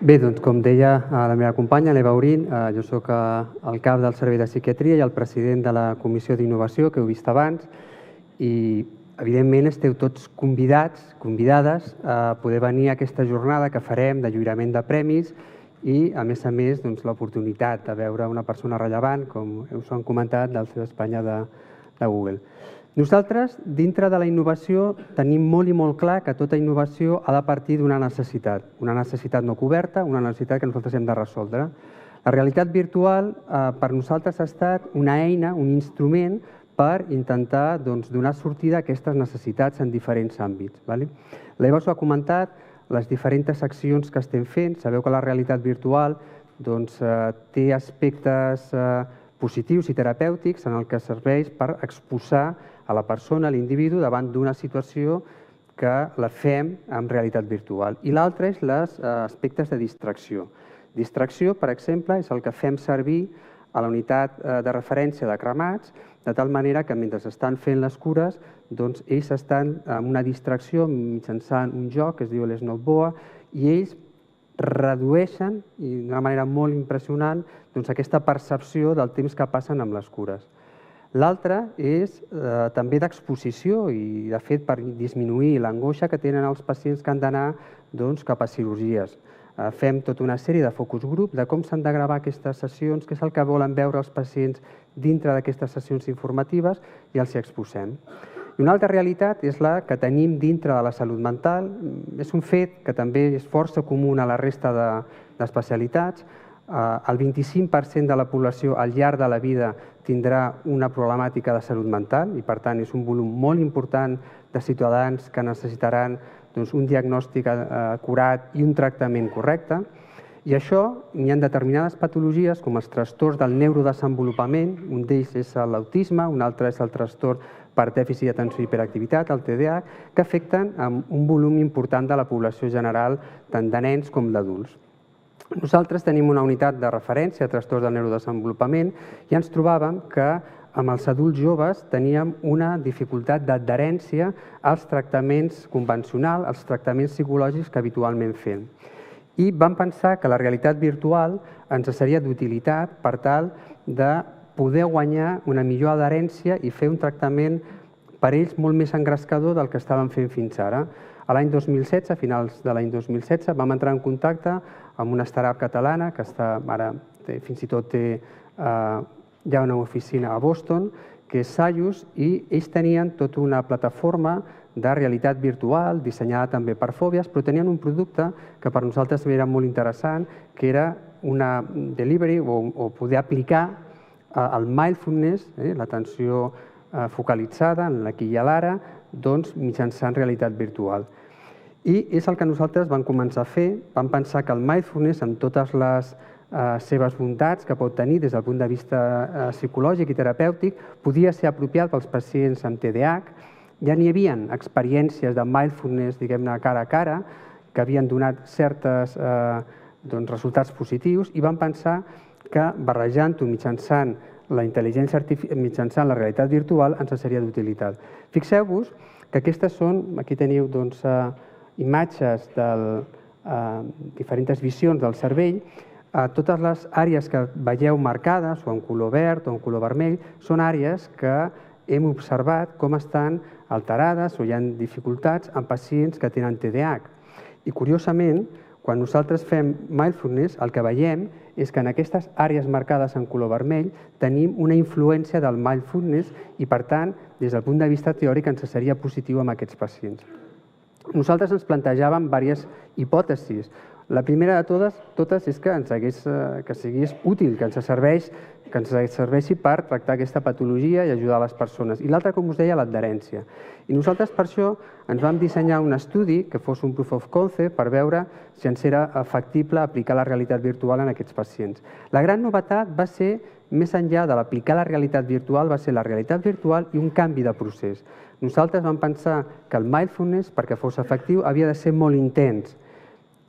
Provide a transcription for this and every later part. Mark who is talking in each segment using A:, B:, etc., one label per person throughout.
A: Bé, doncs com deia la meva companya, l'Eva Aurín, jo soc el cap del Servei de Psiquiatria i el president de la Comissió d'Innovació, que heu vist abans, i evidentment esteu tots convidats, convidades a poder venir a aquesta jornada que farem de lliurament de premis i, a més, l'oportunitat de veure una persona rellevant, com us han comentat, del CEO Espanya de Google. Nosaltres, dintre de la innovació, tenim molt i molt clar que tota innovació ha de partir d'una necessitat no coberta, una necessitat que nosaltres hem de resoldre. La realitat virtual per nosaltres ha estat una eina, un instrument per intentar donar sortida a aquestes necessitats en diferents àmbits. L'Eva us ha comentat les diferents accions que estem fent. Sabeu que la realitat virtual té aspectes positius i terapèutics en el que serveix per exposar a la persona, a l'individu, davant d'una situació que la fem en realitat virtual. I l'altre és els aspectes de distracció. Distracció, per exemple, és el que fem servir a la unitat de referència de cremats, de tal manera que mentre estan fent les cures, ells estan en una distracció mitjançant un joc que es diu l'Snowboa, i ells redueixen, d'una manera molt impressionant, aquesta percepció del temps que passen amb les cures. L'altre és també d'exposició i, de fet, per disminuir l'angoixa que tenen els pacients que han d'anar cap a cirurgies. Fem tota una sèrie de focus group de com s'han de gravar aquestes sessions, què és el que volen veure els pacients dintre d'aquestes sessions informatives i els hi exposem. I una altra realitat és la que tenim dintre de la salut mental. És un fet que també és força comú a la resta d'especialitats. El 25% de la població al llarg de la vida tindrà una problemàtica de salut mental i, per tant, és un volum molt important de ciutadans que necessitaran un diagnòstic acurat i un tractament correcte. I això, hi ha determinades patologies com els trastorns del neurodesenvolupament, un d'ells és l'autisme, un altre és el trastorn per dèficit d'atenció i hiperactivitat, el TDAH, que afecten un volum important de la població general, tant de nens com d'adults. Nosaltres tenim una unitat de referència a trastorns del neurodesenvolupament i ens trobàvem que amb els adults joves teníem una dificultat d'adherència als tractaments convencionals, als tractaments psicològics que habitualment fem. I vam pensar que la realitat virtual ens seria d'utilitat per tal de poder guanyar una millor adherència i fer un tractament per ells molt més engrescador del que estàvem fent fins ara. A l'any 2016, a finals de l'any 2016, vam entrar en contacte amb una startup catalana que ara fins i tot té ja una oficina a Boston, que és Sayus, i ells tenien tota una plataforma de realitat virtual dissenyada també per fòbies, però tenien un producte que per nosaltres era molt interessant, que era una delivery o poder aplicar el mindfulness, l'atenció focalitzada en l'aquí i a l'ara, mitjançant realitat virtual. I és el que nosaltres vam començar a fer. Vam pensar que el mindfulness, amb totes les seves bondats que pot tenir des del punt de vista psicològic i terapèutic, podia ser apropiat pels pacients amb TDAH. Ja n'hi havia experiències de mindfulness, diguem-ne, cara a cara, que havien donat certs resultats positius, i vam pensar que barrejant-ho mitjançant la intel·ligència artificial, mitjançant la realitat virtual, ens seria d'utilitat. Fixeu-vos que aquestes són, aquí teniu imatges de diferents visions del cervell. Totes les àrees que veieu marcades, o en color verd o en color vermell, són àrees que hem observat com estan alterades o hi ha dificultats en pacients que tenen TDAH. I, curiosament, quan nosaltres fem mindfulness, el que veiem és que en aquestes àrees marcades en color vermell tenim una influència del mindfulness i, per tant, des del punt de vista teòric, ens seria positiu amb aquests pacients. Nosaltres ens plantejàvem diverses hipòtesis. La primera de totes és que sigués útil, que ens serveixi per tractar aquesta patologia i ajudar les persones. I l'altra, com us deia, l'adherència. I nosaltres per això ens vam dissenyar un estudi que fos un proof of concept per veure si ens era factible aplicar la realitat virtual en aquests pacients. La gran novetat va ser, més enllà de l'aplicar la realitat virtual, va ser la realitat virtual i un canvi de procés. Nosaltres vam pensar que el mindfulness, perquè fos efectiu, havia de ser molt intens.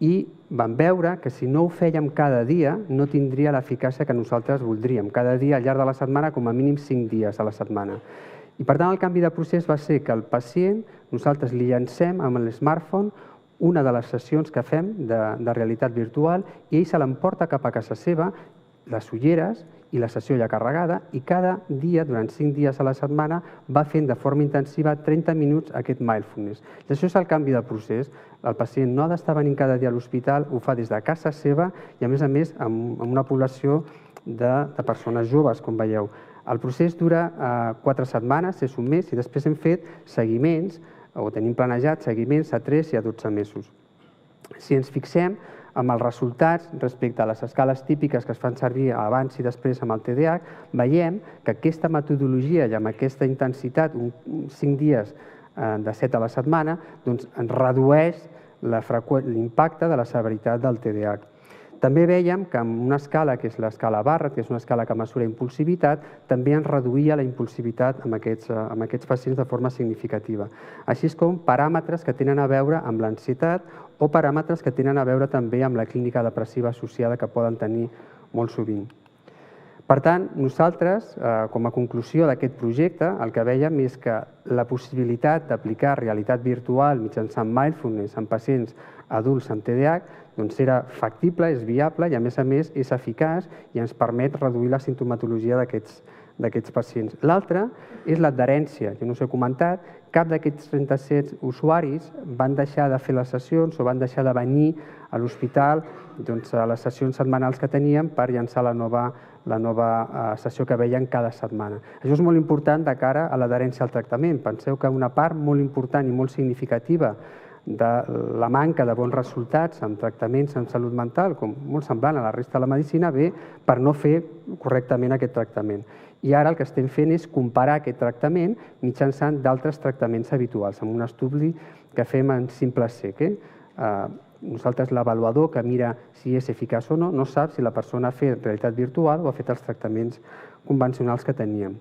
A: I vam veure que si no ho fèiem cada dia no tindria l'eficàcia que nosaltres voldríem. Cada dia, al llarg de la setmana, com a mínim 5 dies a la setmana. I per tant el canvi de procés va ser que al pacient nosaltres li llancem amb l'smartphone una de les sessions que fem de realitat virtual i ell se l'emporta cap a casa seva, les ulleres i la sessió ja carregada, i cada dia, durant 5 dies a la setmana, va fent de forma intensiva 30 minuts aquest mindfulness. I això és el canvi de procés. El pacient no ha d'estar venint cada dia a l'hospital, ho fa des de casa seva i, a més, amb una població de persones joves, com veieu. El procés dura 4 setmanes, és un mes, i després hem fet seguiments, o tenim planejat seguiments a 3 i a 12 mesos. Si ens fixem amb els resultats respecte a les escales típiques que es fan servir abans i després amb el TDAH, veiem que aquesta metodologia i amb aquesta intensitat, 5 dies de 7 a la setmana, ens redueix l'impacte de la severitat del TDAH. També veiem que amb una escala, que és l'escala Barrett, que és una escala que mesura impulsivitat, també ens reduïa la impulsivitat amb aquests pacients de forma significativa. Així com paràmetres que tenen a veure amb l'ansietat o paràmetres que tenen a veure també amb la clínica depressiva associada que poden tenir molt sovint. Per tant, nosaltres, com a conclusió d'aquest projecte, el que vèiem és que la possibilitat d'aplicar realitat virtual mitjançant mindfulness en pacients adults amb TDAH era factible, és viable i, a més, és eficaç i ens permet reduir la simptomatologia d'aquests pacients. L'altre és l'adherència. Jo no us he comentat, cap d'aquests 37 usuaris van deixar de fer les sessions o van deixar de venir a l'hospital a les sessions setmanals que teníem per llançar la nova sessió que veien cada setmana. Això és molt important de cara a l'adherència al tractament. Penseu que una part molt important i molt significativa de la manca de bons resultats en tractaments en salut mental, com molt semblant a la resta de la medicina, ve per no fer correctament aquest tractament. I ara el que estem fent és comparar aquest tractament mitjançant d'altres tractaments habituals, amb un estudi que fem en simple sec. Nosaltres, l'avaluador que mira si és eficaç o no, no sap si la persona ha fet realitat virtual o ha fet els tractaments convencionals que teníem.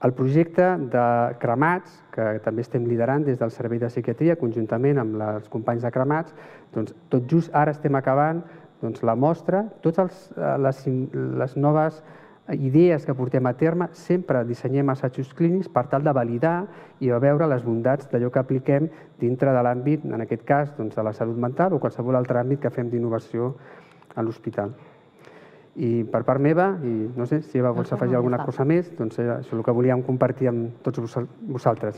A: El projecte de cremats, que també estem liderant des del Servei de Psiquiatria, conjuntament amb els companys de cremats, tot just ara estem acabant la mostra. Totes les noves idees que portem a terme sempre dissenyem assajos clínics per tal de validar i de veure les bondats d'allò que apliquem dintre de l'àmbit, en aquest cas, de la salut mental o qualsevol altre àmbit que fem d'innovació a l'hospital. I per part meva, i no sé si Eva vols afegir alguna cosa més, doncs això és el que volíem compartir amb tots vosaltres.